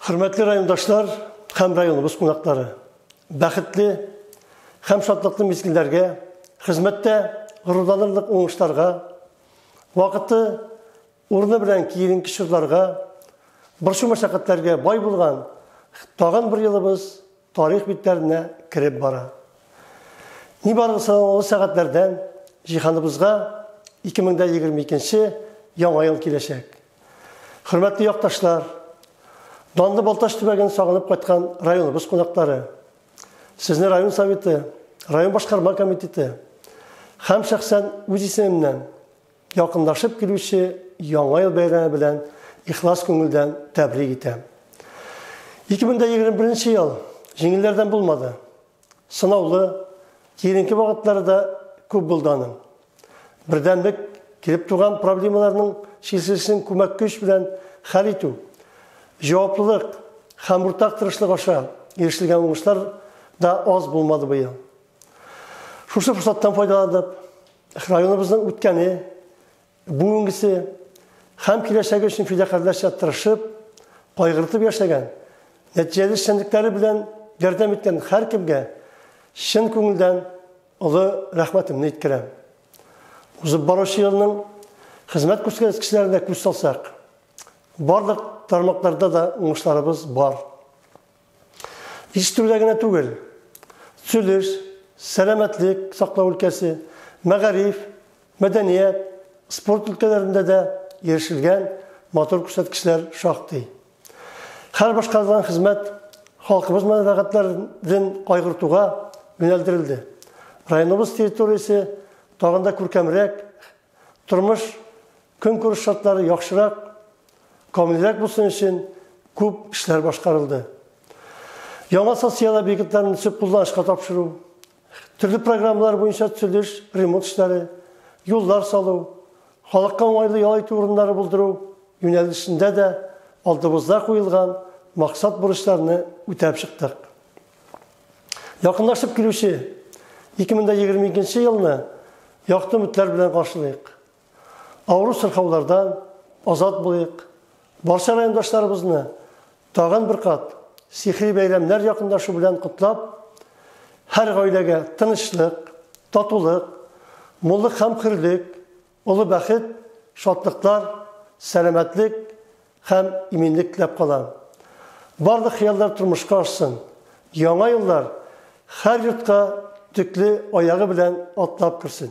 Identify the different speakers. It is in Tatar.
Speaker 1: Hürmetli rayondaşlar, hem rayonumuz konakları, bəxtli, hem şadlıklı mezgillerge, hizmette gururlanırlık oңuштарға, vakıtı urunu bilen kiyirin kişirlarga, birşu meşakkatlerge bay bulgan, tağın bir yılımız tarih bitlerine kirip bara. Nibarı sanalı saatlerden jihanımızga 2022 yama yıl kileşek. Hürmetli yaktaşlar, Danlı Baltaş tübegini sağlanıp qaytkan rayonumuz konakları, sizni rayon saveti, rayon başkarma komiteti, hem şahsen öz isimimden yakınlaşıp gelişi Yama yıl bayramı bilen ihlas köngülden tebrik etem. 2021 yıl jеңillerden bulmadı. Sınavlı, keyinki vakitleri da көп buldanın. Birdenbek kelip turgan problemalarının şilsilesini kömek güç bilen hal etu, javaplılık, hem ortak tırışlık aşağı erişilgen oңuштар da az bulmadı bu yıl. Şuşu fırsattan faydalanıp, rayonumuzun ötkeni, bugünkisi hem kileşegi için fidakarlaşa tırışıp, kaygırtıp yaşagan, neticeli şenlikleri bilen yardam etken her kimge şen köngülden ulu rahmetimni yetkirem. Uzun baroşı yılının hizmet kişilerine göz salsak, bardық tarmaklarda da oңuштарыбыз бар. İş türlegine tügel, sülüş, selametlik, saklау ülkesi, мәгариф, medeniyet, sport ülkelerinde de erişilgen motor kişiler şahtı. Her başkalarının hizmet, halkımız menfaatlerini kaygırtuğa yöneldirildi. Rayonumuz teritoriyası tağında көркемірек, turmuş, gün ko'rish şartları yaxshiroq, komilroq bo'lsin için ko'p ishlar boshqarildi. Yangi sotsial obyektlarni tuzib qo'llanishga topshiruv, turli programmalar bo'yicha tuzilish, remont ishlari, yo'llar soluv, xalqqa oңайлы ял итү o'rinlari bulduruv yo'nalishida de oldimizda qo'yilgan maqsad burçlarını ötep çıktık. Yakınlaşıp gelişi 2022 yılını yaktı ümitler bilen karşılayık. Avru sırxavlardan azat bulayık. Barça rayondaşlarımızını tağın bir kat sihri beylemler yakındaşı bilen kutlap, her ailege tınışlık, tatuluk, mulluk hem kırlık, ulu bəxit, şatlıklar, selametlik hem iminlik dilep kalan. Bardıq xiyallar turmuşqa aşsın. Yanga yıllar her yurtqa tüklü ayağı bilen atlap kırsın.